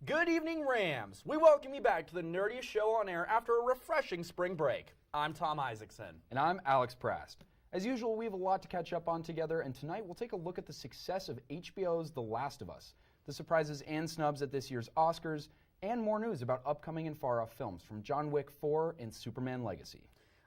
Good evening, Rams. We welcome you back to the nerdiest show on air after a refreshing spring break. I'm Tom Isaacson. And I'm Alex Prast. As usual, we have a lot to catch up on together, and tonight we'll take a look at the success of HBO's The Last of Us, the surprises and snubs at this year's Oscars, and more news about upcoming and far-off films from John Wick 4 and Superman Legacy.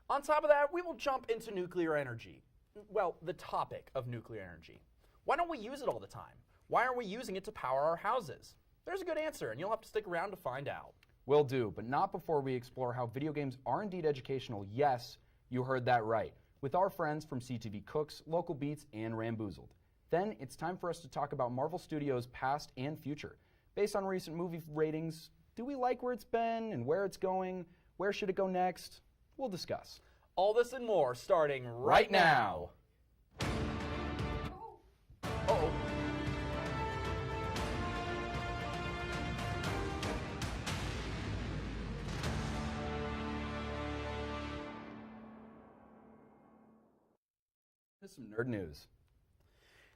On top of that, we will jump into nuclear energy. Well, the topic of nuclear energy. Why don't we use it all the time? Why aren't we using it to power our houses? There's a good answer, and you'll have to stick around to find out. Will do, but not before we explore how video games are indeed educational. Yes, you heard that right. With our friends from CTV Cooks, Local Beats, and Ramboozled. Then it's time for us to talk about Marvel Studios' past and future. Based on recent movie ratings, do we like where it's been and where it's going? Where should it go next? We'll discuss. All this and more starting right now. Uh-oh. Here's some nerd news.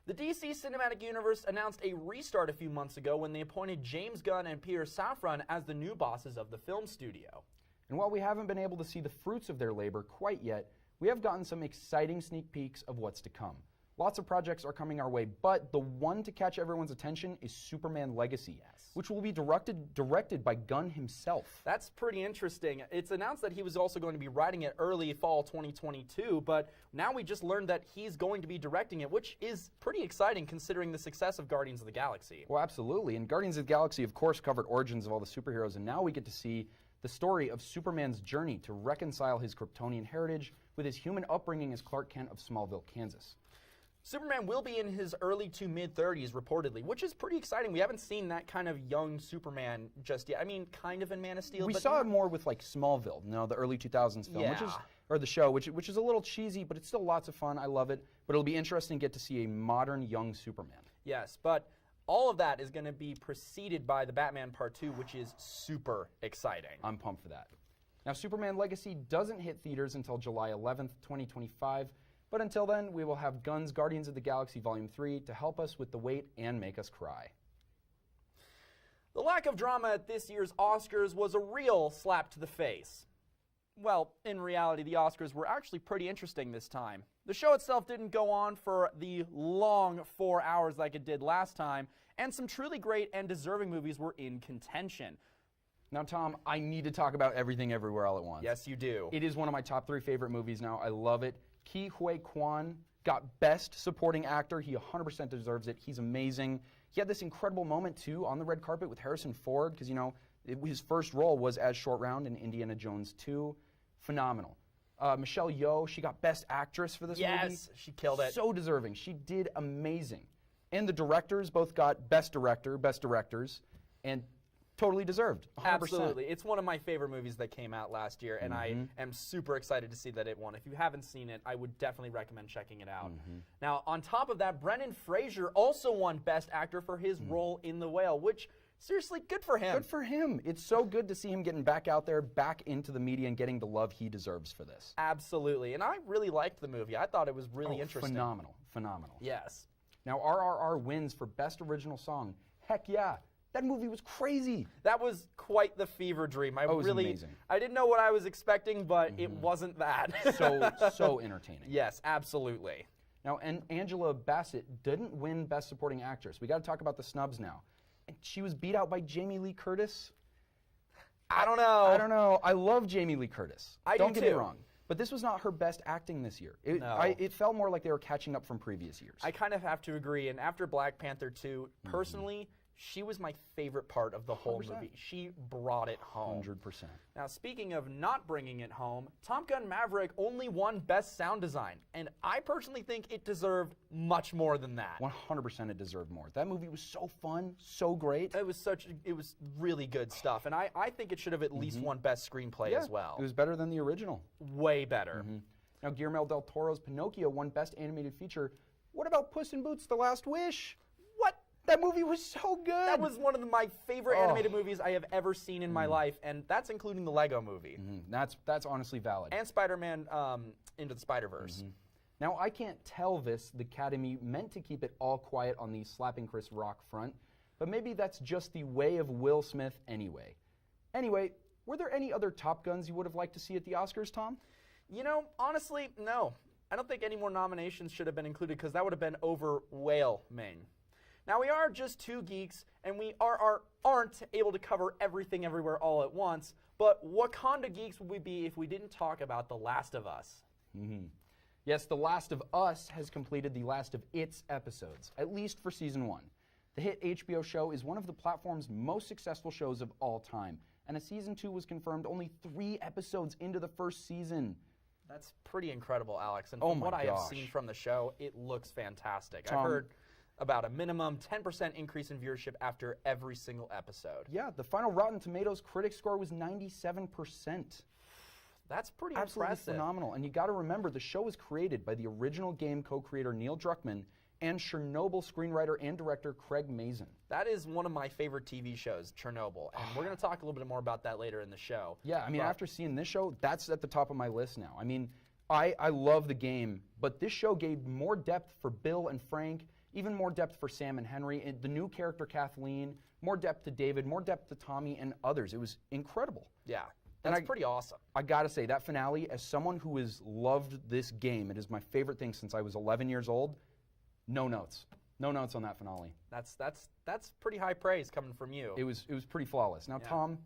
The DC Cinematic Universe announced a restart a few months ago when they appointed James Gunn and Peter Safran as the new bosses of the film studio. And while we haven't been able to see the fruits of their labor quite yet, we have gotten some exciting sneak peeks of what's to come. Lots of projects are coming our way, but the one to catch everyone's attention is Superman Legacy, which will be directed by Gunn himself. That's pretty interesting. It's announced that he was also going to be writing it early fall 2022, but now we just learned that he's going to be directing it, which is pretty exciting considering the success of Guardians of the Galaxy. Well, absolutely. And Guardians of the Galaxy, of course, covered origins of all the superheroes, and now we get to see the story of Superman's journey to reconcile his Kryptonian heritage with his human upbringing as Clark Kent of Smallville, Kansas. Superman will be in his early to mid-30s, reportedly, which is pretty exciting. We haven't seen that kind of young Superman just yet. I mean, kind of in Man of Steel. We saw it more with, like, Smallville, the early 2000s film, yeah. or the show, which is a little cheesy, but it's still lots of fun. I love it. But it'll be interesting to get to see a modern, young Superman. Yes, but all of that is going to be preceded by the Batman Part 2, which is super exciting. I'm pumped for that. Now, Superman Legacy doesn't hit theaters until July 11th, 2025. But until then, we will have Gunn's Guardians of the Galaxy Volume 3 to help us with the wait and make us cry. The lack of drama at this year's Oscars was a real slap to the face. Well, in reality, the Oscars were actually pretty interesting this time. The show itself didn't go on for the long 4 hours like it did last time, and some truly great and deserving movies were in contention. Now, Tom, I need to talk about Everything Everywhere All at Once. Yes, you do. It is one of my top 3 favorite movies now. I love it. Ke Huy Quan got Best Supporting Actor. He 100% deserves it. He's amazing. He had this incredible moment, too, on the red carpet with Harrison Ford, because, his first role was as Short Round in Indiana Jones 2. Phenomenal. Michelle Yeoh, she got Best Actress for this movie. Yes, she killed it. So deserving. She did amazing. And the directors both got Best Director, Best Directors, and totally deserved. 100%. Absolutely. It's one of my favorite movies that came out last year, and I am super excited to see that it won. If you haven't seen it, I would definitely recommend checking it out. Now, on top of that, Brendan Fraser also won Best Actor for his role in The Whale, which, seriously, good for him. Good for him. It's so good to see him getting back out there, back into the media, and getting the love he deserves for this. Absolutely. And I really liked the movie. I thought it was really interesting. Phenomenal. Phenomenal. Yes. Now, RRR wins for Best Original Song. Heck yeah. That movie was crazy. That was quite the fever dream. It was amazing. I didn't know what I was expecting, but it wasn't that. so entertaining. Yes, absolutely. Now, and Angela Bassett didn't win Best Supporting Actress. We got to talk about the snubs now. And she was beat out by Jamie Lee Curtis. I don't know. I love Jamie Lee Curtis. Don't get me wrong. But this was not her best acting this year. It felt more like they were catching up from previous years. I kind of have to agree. And after Black Panther 2, personally, she was my favorite part of the whole 100%. movie. She brought it home. 100%. Now, speaking of not bringing it home, Top Gun Maverick only won Best Sound Design, and I personally think it deserved much more than that. 100% it deserved more. That movie was so fun, so great. It was really good stuff, and I think it should have at least won Best Screenplay as well. It was better than the original. Way better. Now, Guillermo del Toro's Pinocchio won Best Animated Feature. What about Puss in Boots: The Last Wish? What? That movie was so good. That was one of my favorite animated movies I have ever seen in my life, and that's including the Lego movie. That's honestly valid. And Spider-Man Into the Spider-Verse. Now, I can't tell this. The Academy meant to keep it all quiet on the slapping Chris Rock front, but maybe that's just the way of Will Smith anyway. Anyway, were there any other Top Guns you would have liked to see at the Oscars, Tom? You know, honestly, no. I don't think any more nominations should have been included because that would have been overwhelming. Now, we are just two geeks, and we aren't able to cover everything everywhere all at once, but what kind of geeks would we be if we didn't talk about The Last of Us? Yes, The Last of Us has completed the last of its episodes, at least for Season 1. The hit HBO show is one of the platform's most successful shows of all time, and a Season 2 was confirmed only 3 episodes into the first season. That's pretty incredible, Alex, and from what I have seen from the show, it looks fantastic. Tom, I've heard about a minimum 10% increase in viewership after every single episode. Yeah, the final Rotten Tomatoes critic score was 97%. That's pretty Absolutely impressive. phenomenal. And you got to remember, the show was created by the original game co-creator Neil Druckmann and Chernobyl screenwriter and director Craig Mazin. That is one of my favorite TV shows, Chernobyl, and we're going to talk a little bit more about that later in the show. Yeah, I mean, after seeing this show, that's at the top of my list now. I mean, I love the game, but this show gave more depth for Bill and Frank, even more depth for Sam and Henry, and the new character Kathleen, more depth to David, more depth to Tommy and others. It was incredible. Yeah, that's pretty awesome. I gotta say, that finale, as someone who has loved this game, it is my favorite thing since I was 11 years old, no notes. No notes on that finale. That's pretty high praise coming from you. It was pretty flawless. Now, Tom,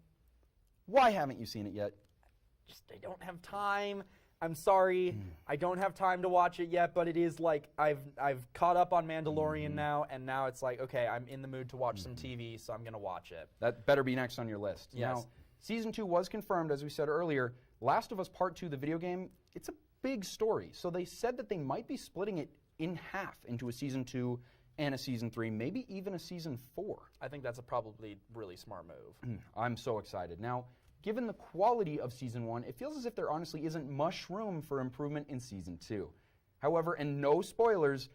why haven't you seen it yet? I don't have time. I'm sorry, I don't have time to watch it yet, but it is like I've caught up on Mandalorian now, and now it's like, okay, I'm in the mood to watch some TV, so I'm going to watch it. That better be next on your list. Yes. Now, Season 2 was confirmed, as we said earlier. Last of Us Part 2, the video game, it's a big story, so they said that they might be splitting it in half into a Season 2 and a Season 3, maybe even a Season 4. I think that's a probably really smart move. I'm so excited. Now, given the quality of Season 1, it feels as if there honestly isn't much room for improvement in Season 2. However, and no spoilers,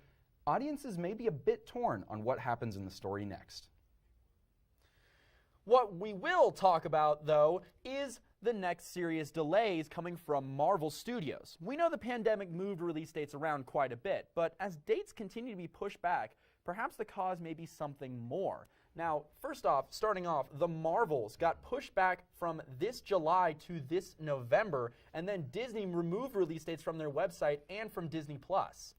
audiences may be a bit torn on what happens in the story next. What we will talk about, though, is the next serious delays coming from Marvel Studios. We know the pandemic moved release dates around quite a bit, but as dates continue to be pushed back, perhaps the cause may be something more. Now, first off, starting off, the Marvels got pushed back from this July to this November, and then Disney removed release dates from their website and from Disney+.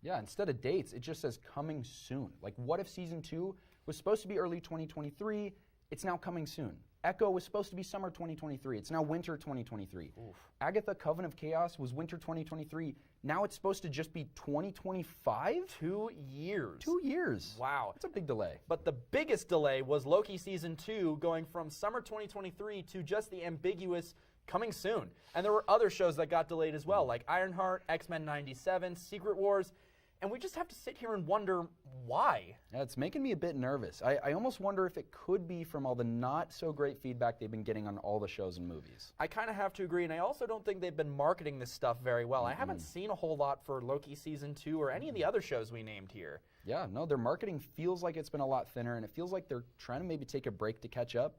Yeah, instead of dates, it just says coming soon. Like, what if Season 2 was supposed to be early 2023? It's now coming soon. Echo was supposed to be summer 2023. It's now winter 2023. Oof. Agatha Coven of Chaos was winter 2023. Now it's supposed to just be 2025? 2 years. 2 years. Wow. That's a big delay. But the biggest delay was Loki Season 2 going from summer 2023 to just the ambiguous coming soon. And there were other shows that got delayed as well, like Ironheart, X-Men 97, Secret Wars, and we just have to sit here and wonder why. Yeah, it's making me a bit nervous. I almost wonder if it could be from all the not so great feedback they've been getting on all the shows and movies. I kind of have to agree, and I also don't think they've been marketing this stuff very well. I haven't seen a whole lot for Loki Season 2 or any of the other shows we named here. Yeah, no, their marketing feels like it's been a lot thinner, and it feels like they're trying to maybe take a break to catch up.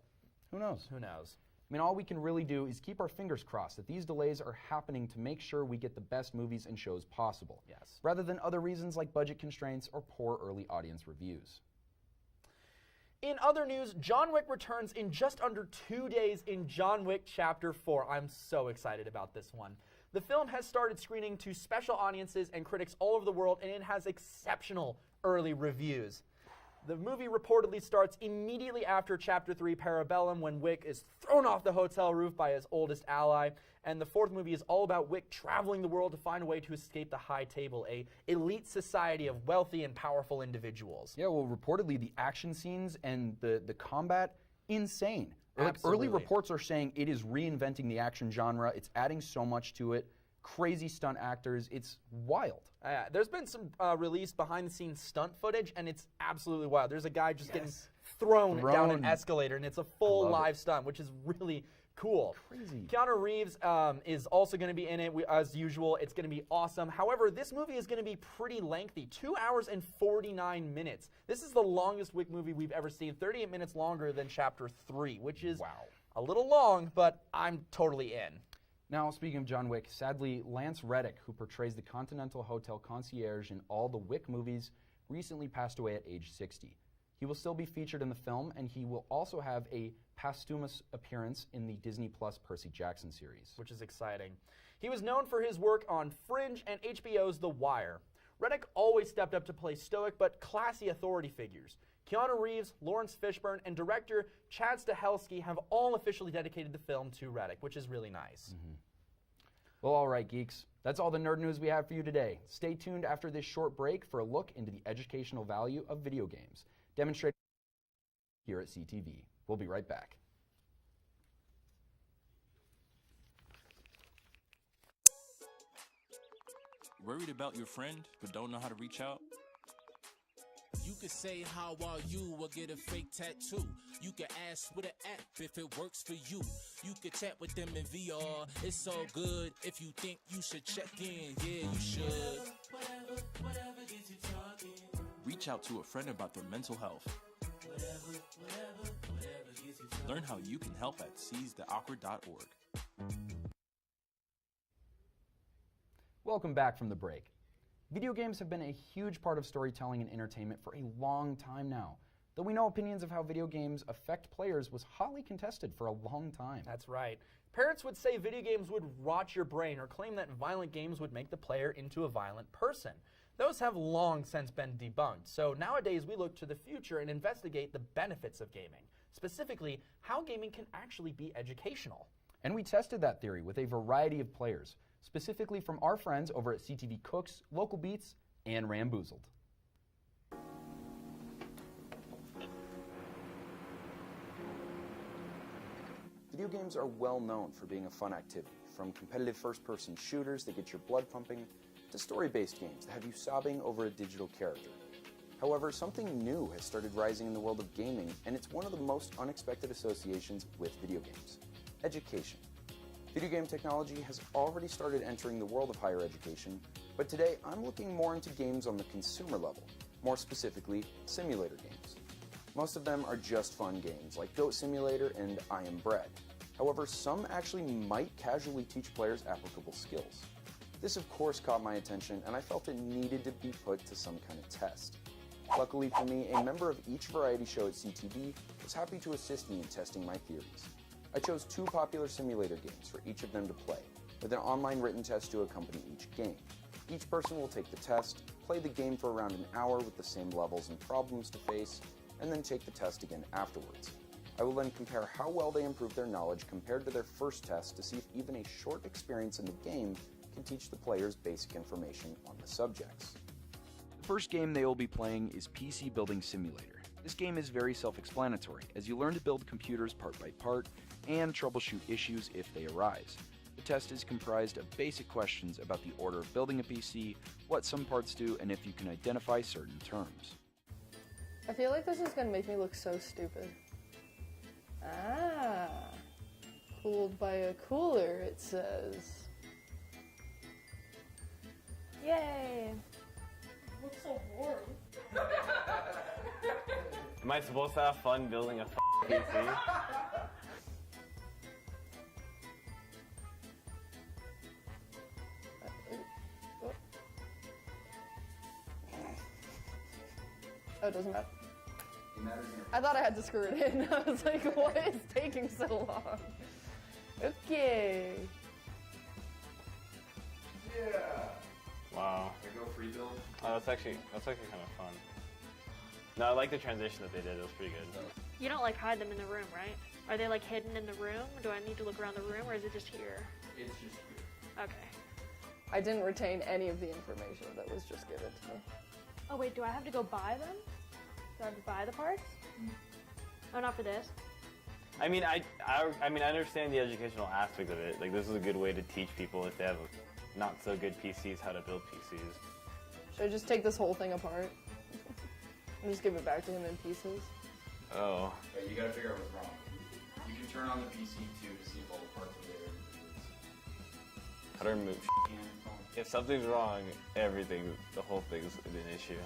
Who knows? Who knows? I mean, all we can really do is keep our fingers crossed that these delays are happening to make sure we get the best movies and shows possible. Yes. Rather than other reasons like budget constraints or poor early audience reviews. In other news, John Wick returns in just under 2 days in John Wick Chapter 4. I'm so excited about this one. The film has started screening to special audiences and critics all over the world, and it has exceptional early reviews. The movie reportedly starts immediately after Chapter 3 Parabellum, when Wick is thrown off the hotel roof by his oldest ally, and the fourth movie is all about Wick traveling the world to find a way to escape the High Table, a elite society of wealthy and powerful individuals. Yeah, well, reportedly the action scenes and the combat, insane. Like, Absolutely. early reports are saying it is reinventing the action genre. It's adding so much to it. Crazy stunt actors. It's wild. There's been some released behind-the-scenes stunt footage, and it's absolutely wild. There's a guy just getting thrown down an escalator, and it's a full live stunt, which is really cool. Crazy. Keanu Reeves is also going to be in it, as usual. It's going to be awesome. However, this movie is going to be pretty lengthy, 2 hours and 49 minutes. This is the longest Wick movie we've ever seen, 38 minutes longer than Chapter 3, which is a little long, but I'm totally in. Now, speaking of John Wick, sadly, Lance Reddick, who portrays the Continental Hotel concierge in all the Wick movies, recently passed away at age 60. He will still be featured in the film, and he will also have a posthumous appearance in the Disney Plus Percy Jackson series. Which is exciting. He was known for his work on Fringe and HBO's The Wire. Reddick always stepped up to play stoic but classy authority figures. Keanu Reeves, Lawrence Fishburne, and director Chad Stahelski have all officially dedicated the film to Reddick, which is really nice. Well, all right, geeks. That's all the nerd news we have for you today. Stay tuned after this short break for a look into the educational value of video games, demonstrated here at CTV. We'll be right back. Worried about your friend but don't know how to reach out? You could say how are you or get a fake tattoo. You could ask with an app if it works for you. You could chat with them in VR. It's so good. If you think you should check in, yeah, you should. Whatever gets you talking. Reach out to a friend about their mental health. Whatever gets you talking. Learn how you can help at seizetheawkward.org. Welcome back from the break. Video games have been a huge part of storytelling and entertainment for a long time now. Though we know opinions of how video games affect players was hotly contested for a long time. That's right. Parents would say video games would rot your brain or claim that violent games would make the player into a violent person. Those have long since been debunked, so nowadays we look to the future and investigate the benefits of gaming, specifically how gaming can actually be educational. And we tested that theory with a variety of players, specifically from our friends over at CTV Cooks, Local Beats, and Ramboozled. Video games are well known for being a fun activity, from competitive first-person shooters that get your blood pumping, to story-based games that have you sobbing over a digital character. However, something new has started rising in the world of gaming, and it's one of the most unexpected associations with video games: education. Video game technology has already started entering the world of higher education, but today I'm looking more into games on the consumer level, more specifically, simulator games. Most of them are just fun games, like Goat Simulator and I Am Bread. However, some actually might casually teach players applicable skills. This of course caught my attention, and I felt it needed to be put to some kind of test. Luckily for me, a member of each variety show at CTV was happy to assist me in testing my theories. I chose 2 popular simulator games for each of them to play, with an online written test to accompany each game. Each person will take the test, play the game for around an hour with the same levels and problems to face, and then take the test again afterwards. I will then compare how well they improved their knowledge compared to their first test to see if even a short experience in the game can teach the players basic information on the subjects. The first game they will be playing is PC Building Simulator. This game is very self-explanatory, as you learn to build computers part by part and troubleshoot issues if they arise. The test is comprised of basic questions about the order of building a PC, what some parts do, and if you can identify certain terms. I feel like this is gonna make me look so stupid. Ah, cooled by a cooler, it says. Yay! It looks so warm. Am I supposed to have fun building a PC? Oh, it doesn't matter. I thought I had to screw it in. I was like, what is taking so long? Okay. Yeah! Wow. Can I go free build? Oh, that's actually kind of fun. No, I like the transition that they did. It was pretty good. You don't like hide them in the room, right? Are they like hidden in the room? Do I need to look around the room, or is it just here? It's just here. Okay. I didn't retain any of the information that was just given to me. Oh wait, do I have to go buy them? Do I have to buy the parts? Oh, not for this. I mean, I understand the educational aspect of it. Like, this is a good way to teach people if they have not so good PCs how to build PCs. Should I just take this whole thing apart? And just give it back to him in pieces? Oh. Wait, you gotta figure out what's wrong. You can turn on the PC too to see if all the parts are there. How to remove If something's wrong, the whole thing's an issue.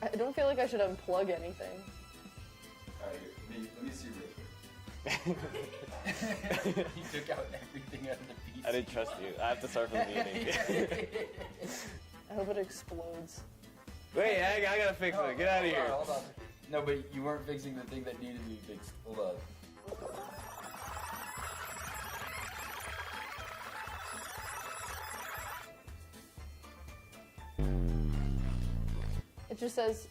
I don't feel like I should unplug anything. Alright, let me see real quick. He took out everything out of the PC. I didn't trust you. I have to start from the beginning. I hope it explodes. Wait, I gotta fix it. Get out of here. Hold on. No, but you weren't fixing the thing that needed to be fixed. Hold on. It just says,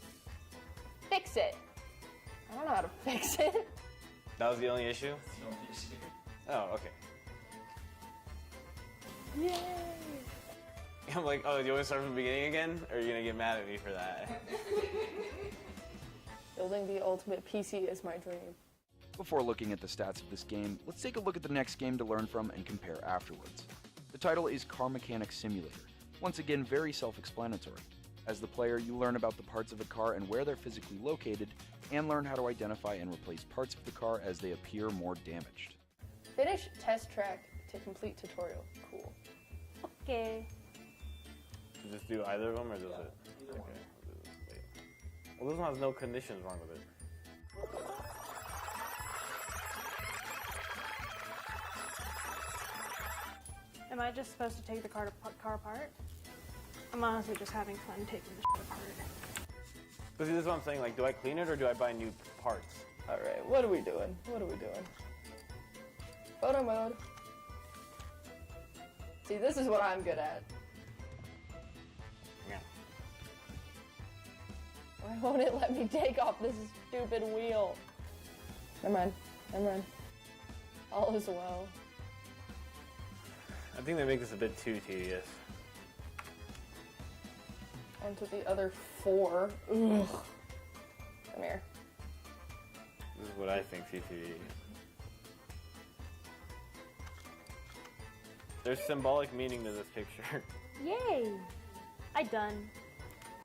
fix it. I don't know how to fix it. That was the only issue? Oh, okay. Yay! I'm like, oh, do you want to start from the beginning again? Or are you going to get mad at me for that? Building the ultimate PC is my dream. Before looking at the stats of this game, let's take a look at the next game to learn from and compare afterwards. The title is Car Mechanic Simulator. Once again, very self-explanatory. As the player, you learn about the parts of a car and where they're physically located, and learn how to identify and replace parts of the car as they appear more damaged. Finish test track to complete tutorial. Cool. Okay. Just do either of them, or does it? Either one. Wait. Well, this one has no conditions wrong with it. Am I just supposed to take the car apart? I'm honestly just having fun taking the shit apart. But see, this is what I'm saying. Like, do I clean it or do I buy new parts? All right, what are we doing? What are we doing? Photo mode. See, this is what I'm good at. Yeah. Why won't it let me take off this stupid wheel? Never mind. Never mind. All is well. I think they make this a bit too tedious. On to the other 4. Ugh. Come here. This is what I think CTV. There's symbolic meaning to this picture. Yay! I done.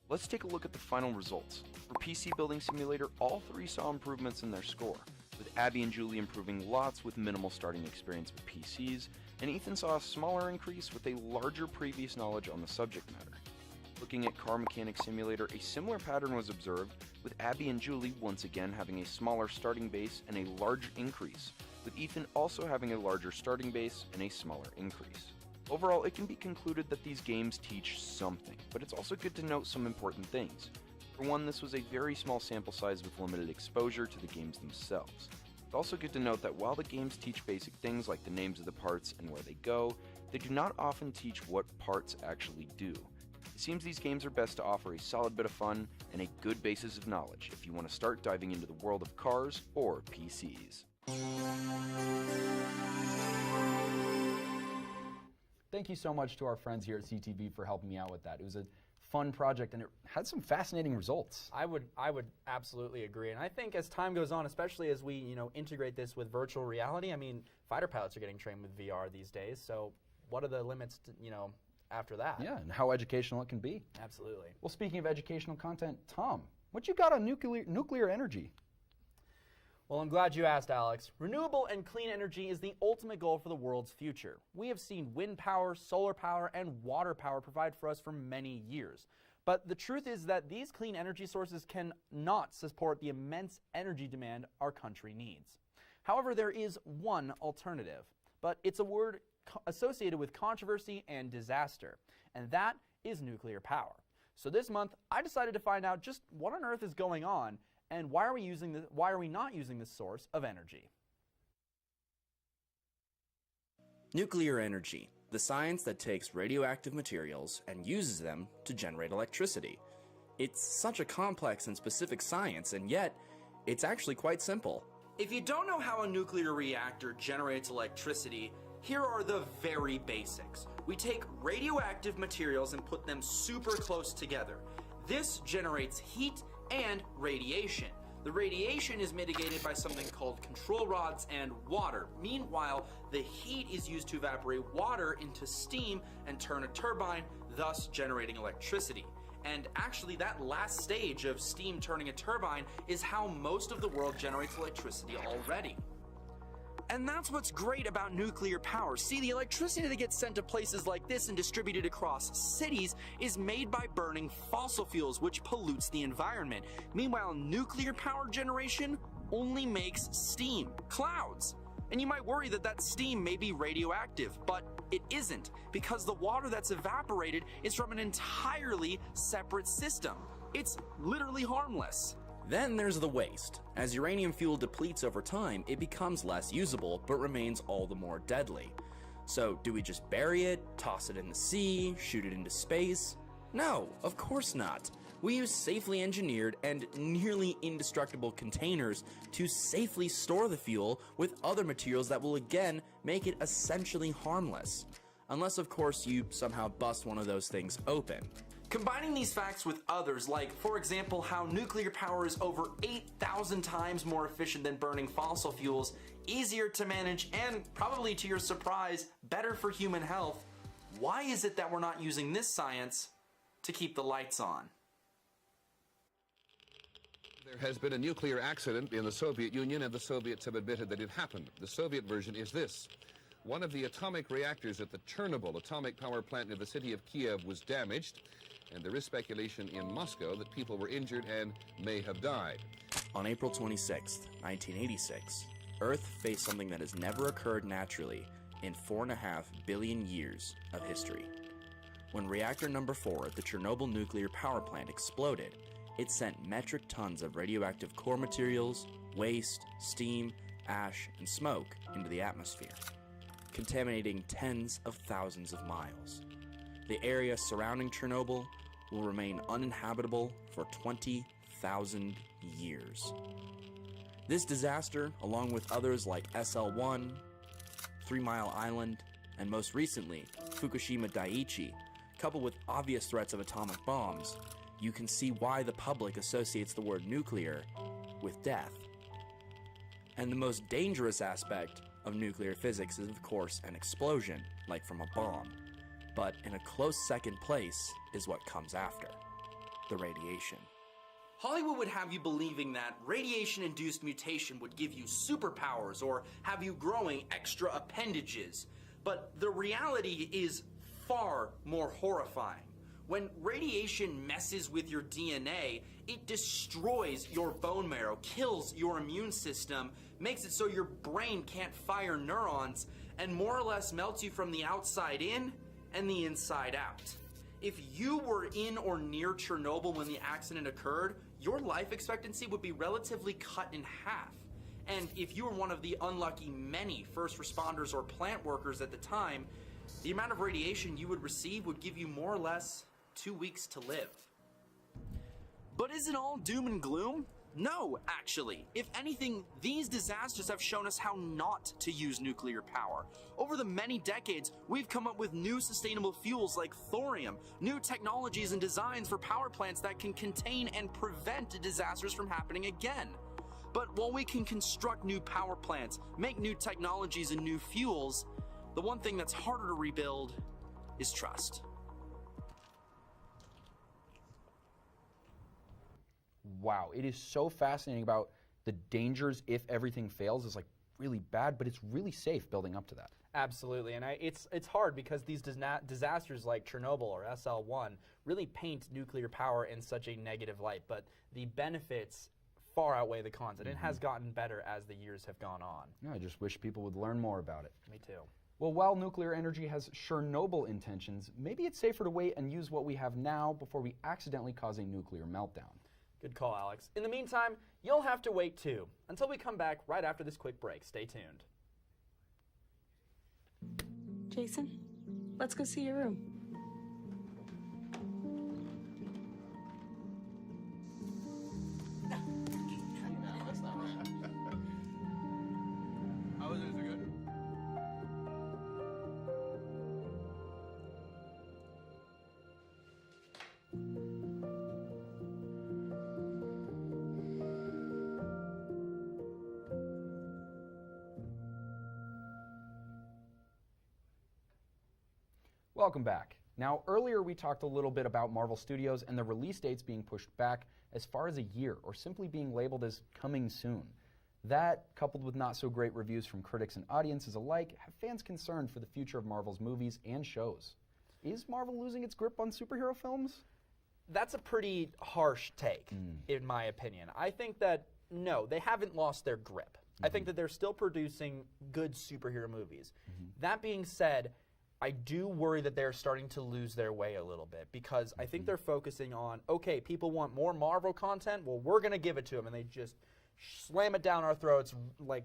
Let's take a look at the final results. For PC Building Simulator, all 3 saw improvements in their score, with Abby and Julie improving lots with minimal starting experience with PCs, and Ethan saw a smaller increase with a larger previous knowledge on the subject matter. Looking at Car Mechanic Simulator, a similar pattern was observed, with Abby and Julie once again having a smaller starting base and a large increase, with Ethan also having a larger starting base and a smaller increase. Overall, it can be concluded that these games teach something, but it's also good to note some important things. For one, this was a very small sample size with limited exposure to the games themselves. It's also good to note that while the games teach basic things like the names of the parts and where they go, they do not often teach what parts actually do. It seems these games are best to offer a solid bit of fun and a good basis of knowledge if you want to start diving into the world of cars or PCs. Thank you so much to our friends here at CTV for helping me out with that. It was a fun project and it had some fascinating results. I would absolutely agree, and I think as time goes on, especially as we integrate this with virtual reality, I mean, fighter pilots are getting trained with VR these days. So, what are the limits to, after that? Yeah, and how educational it can be. Absolutely. Well, speaking of educational content, Tom, what you got on nuclear energy? Well, I'm glad you asked, Alex. Renewable and clean energy is the ultimate goal for the world's future. We have seen wind power, solar power, and water power provide for us for many years. But the truth is that these clean energy sources cannot support the immense energy demand our country needs. However, there is one alternative, but it's a word associated with controversy and disaster, and that is nuclear power. So this month, I decided to find out just what on earth is going on and why are we not using this source of energy? Nuclear energy, the science that takes radioactive materials and uses them to generate electricity. It's such a complex and specific science, and yet, it's actually quite simple. If you don't know how a nuclear reactor generates electricity, here are the very basics. We take radioactive materials and put them super close together. This generates heat and radiation. The radiation is mitigated by something called control rods and water. Meanwhile, the heat is used to evaporate water into steam and turn a turbine, thus generating electricity. And actually, that last stage of steam turning a turbine is how most of the world generates electricity already. And that's what's great about nuclear power. See, the electricity that gets sent to places like this and distributed across cities is made by burning fossil fuels, which pollutes the environment. Meanwhile, nuclear power generation only makes steam, clouds. And you might worry that that steam may be radioactive, but it isn't, because the water that's evaporated is from an entirely separate system. It's literally harmless. Then there's the waste. As uranium fuel depletes over time, it becomes less usable, but remains all the more deadly. So, do we just bury it, toss it in the sea, shoot it into space? No, of course not. We use safely engineered and nearly indestructible containers to safely store the fuel with other materials that will again make it essentially harmless. Unless, of course, you somehow bust one of those things open. Combining these facts with others, like, for example, how nuclear power is over 8,000 times more efficient than burning fossil fuels, easier to manage, and probably to your surprise, better for human health, why is it that we're not using this science to keep the lights on? There has been a nuclear accident in the Soviet Union, and the Soviets have admitted that it happened. The Soviet version is this. One of the atomic reactors at the Chernobyl atomic power plant near the city of Kiev was damaged, and there is speculation in Moscow that people were injured and may have died. On April 26, 1986, Earth faced something that has never occurred naturally in 4.5 billion years of history. When reactor number 4 at the Chernobyl nuclear power plant exploded, it sent metric tons of radioactive core materials, waste, steam, ash, and smoke into the atmosphere, contaminating tens of thousands of miles. The area surrounding Chernobyl will remain uninhabitable for 20,000 years. This disaster, along with others like SL-1, 3 Mile Island, and most recently, Fukushima Daiichi, coupled with obvious threats of atomic bombs, you can see why the public associates the word nuclear with death. And the most dangerous aspect of nuclear physics is, of course, an explosion, like from a bomb. But in a close second place is what comes after: the radiation. Hollywood would have you believing that radiation-induced mutation would give you superpowers or have you growing extra appendages. But the reality is far more horrifying. When radiation messes with your DNA, it destroys your bone marrow, kills your immune system, makes it so your brain can't fire neurons, and more or less melts you from the outside in and the inside out. If you were in or near Chernobyl when the accident occurred, your life expectancy would be relatively cut in half. And if you were one of the unlucky many first responders or plant workers at the time, the amount of radiation you would receive would give you more or less 2 weeks to live. But is it all doom and gloom? No, actually. If anything, these disasters have shown us how not to use nuclear power. Over the many decades, we've come up with new sustainable fuels like thorium, new technologies and designs for power plants that can contain and prevent disasters from happening again. But while we can construct new power plants, make new technologies and new fuels, the one thing that's harder to rebuild is trust. Wow, it is so fascinating about the dangers if everything fails is like really bad, but it's really safe building up to that. Absolutely, and it's hard because these disasters like Chernobyl or SL-1 really paint nuclear power in such a negative light, but the benefits far outweigh the cons, and it has gotten better as the years have gone on. Yeah, I just wish people would learn more about it. Me too. Well, while nuclear energy has Chernobyl intentions, maybe it's safer to wait and use what we have now before we accidentally cause a nuclear meltdown. Good call, Alex. In the meantime, you'll have to wait too, until we come back right after this quick break. Stay tuned. Jason, let's go see your room. Welcome back. Now, earlier we talked a little bit about Marvel Studios and the release dates being pushed back as far as a year, or simply being labeled as coming soon. That, coupled with not so great reviews from critics and audiences alike, have fans concerned for the future of Marvel's movies and shows. Is Marvel losing its grip on superhero films? That's a pretty harsh take, in my opinion. I think that, no, they haven't lost their grip. I think that they're still producing good superhero movies. That being said, I do worry that they're starting to lose their way a little bit because I think they're focusing on, okay, people want more Marvel content, well, we're going to give it to them, and they just slam it down our throats like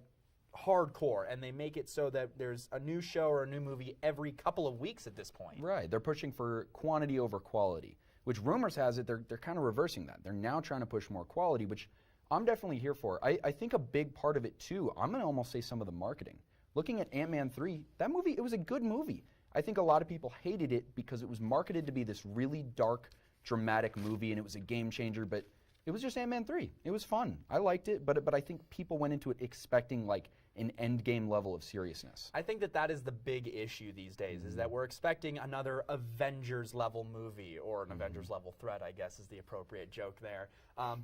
hardcore, and they make it so that there's a new show or a new movie every couple of weeks at this point. Right. They're pushing for quantity over quality, which rumors has it they're kind of reversing that. They're now trying to push more quality, which I'm definitely here for. I think a big part of it, too, I'm going to almost say some of the marketing. Looking at Ant-Man 3, that movie, it was a good movie. I think a lot of people hated it because it was marketed to be this really dark, dramatic movie, and it was a game changer, but it was just Ant-Man 3. It was fun. I liked it, but I think people went into it expecting like an Endgame level of seriousness. I think that is the big issue these days, is that we're expecting another Avengers level movie, or an Avengers level threat, I guess is the appropriate joke there.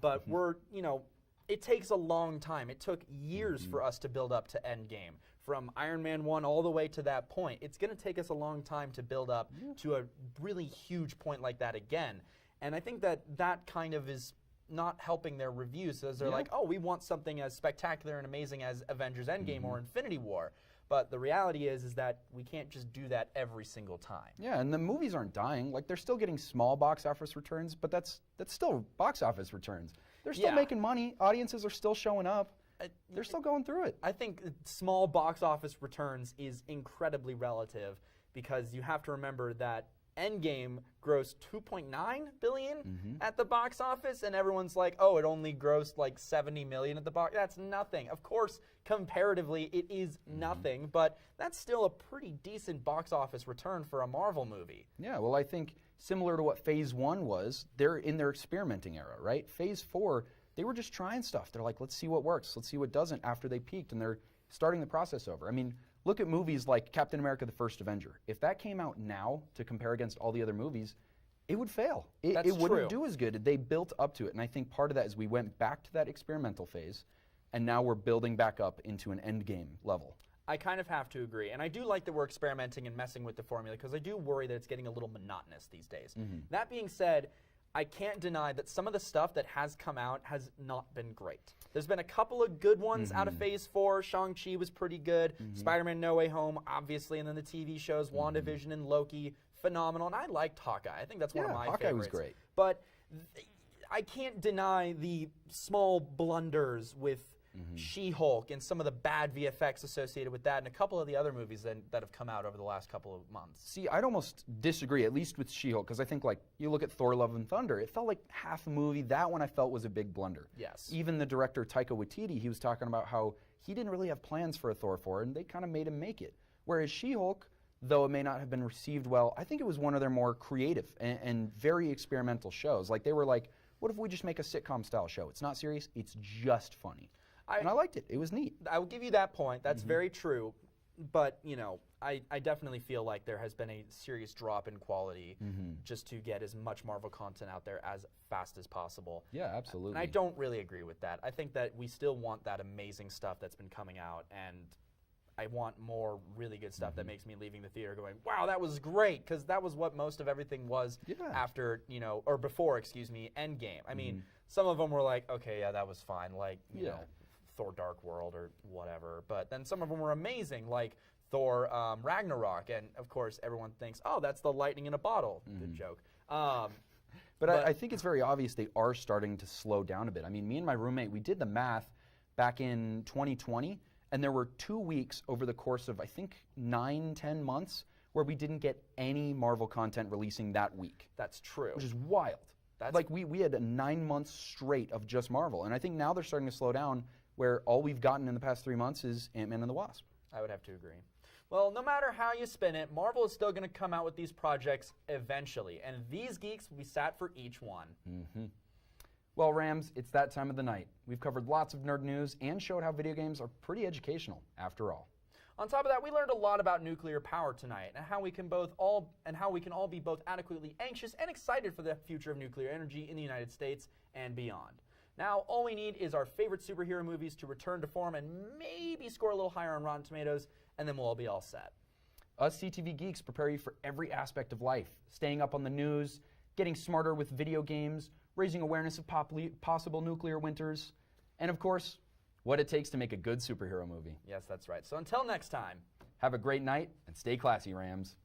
But we're, it takes a long time. It took years for us to build up to Endgame. From Iron Man 1 all the way to that point, it's going to take us a long time to build up to a really huge point like that again. And I think that kind of is not helping their reviews, as they're like, oh, we want something as spectacular and amazing as Avengers Endgame or Infinity War. But the reality is that we can't just do that every single time. Yeah, and the movies aren't dying. Like, they're still getting small box office returns, but that's still box office returns. They're still making money. Audiences are still showing up. They're still going through it. I think small box office returns is incredibly relative because you have to remember that Endgame grossed $2.9 billion at the box office, and everyone's like, oh, it only grossed like $70 million at the box. That's nothing. Of course, comparatively, it is nothing, but that's still a pretty decent box office return for a Marvel movie. Yeah, well, I think similar to what Phase 1 was, they're in their experimenting era, right? Phase 4, they were just trying stuff. They're like, let's see what works, let's see what doesn't after they peaked, and they're starting the process over. I mean, look at movies like Captain America: The First Avenger. If that came out now to compare against all the other movies, it would fail. It wouldn't do as good. They built up to it, and I think part of that is we went back to that experimental phase, and now we're building back up into an Endgame level. I kind of have to agree, and I do like that we're experimenting and messing with the formula because I do worry that it's getting a little monotonous these days. That being said, I can't deny that some of the stuff that has come out has not been great. There's been a couple of good ones out of Phase 4. Shang-Chi was pretty good. Spider-Man No Way Home, obviously, and then the TV shows, WandaVision and Loki, phenomenal. And I liked Hawkeye. I think that's one of my favorites. Hawkeye was great. But I can't deny the small blunders with She-Hulk and some of the bad VFX associated with that and a couple of the other movies that have come out over the last couple of months. See, I'd almost disagree, at least with She-Hulk, because I think, like, you look at Thor: Love and Thunder, it felt like half a movie. That one I felt was a big blunder. Yes. Even the director, Taika Waititi, he was talking about how he didn't really have plans for a Thor 4, and they kind of made him make it. Whereas She-Hulk, though it may not have been received well, I think it was one of their more creative and very experimental shows. Like, they were like, what if we just make a sitcom-style show? It's not serious, it's just funny. And I liked it. It was neat. I will give you that point. That's very true. But, I definitely feel like there has been a serious drop in quality just to get as much Marvel content out there as fast as possible. Yeah, absolutely. And I don't really agree with that. I think that we still want that amazing stuff that's been coming out, and I want more really good stuff that makes me leaving the theater going, wow, that was great, because that was what most of everything was after, or before, Endgame. I mean, some of them were like, okay, yeah, that was fine, like, you know, Thor Dark World or whatever. But then some of them were amazing, like Thor Ragnarok. And, of course, everyone thinks, oh, that's the lightning in a bottle. Good joke. But I think it's very obvious they are starting to slow down a bit. I mean, me and my roommate, we did the math back in 2020, and there were 2 weeks over the course of, I think, 9-10 months where we didn't get any Marvel content releasing that week. That's true. Which is wild. Like, we had 9 months straight of just Marvel. And I think now they're starting to slow down, where all we've gotten in the past 3 months is Ant-Man and the Wasp. I would have to agree. Well, no matter how you spin it, Marvel is still going to come out with these projects eventually, and these geeks will be sat for each one. Well, Rams, it's that time of the night. We've covered lots of nerd news and showed how video games are pretty educational, after all. On top of that, we learned a lot about nuclear power tonight, and how we can all be both adequately anxious and excited for the future of nuclear energy in the United States and beyond. Now, all we need is our favorite superhero movies to return to form and maybe score a little higher on Rotten Tomatoes, and then we'll all be all set. Us CTV Geeks prepare you for every aspect of life, staying up on the news, getting smarter with video games, raising awareness of possible nuclear winters, and of course, what it takes to make a good superhero movie. Yes, that's right. So until next time, have a great night and stay classy, Rams.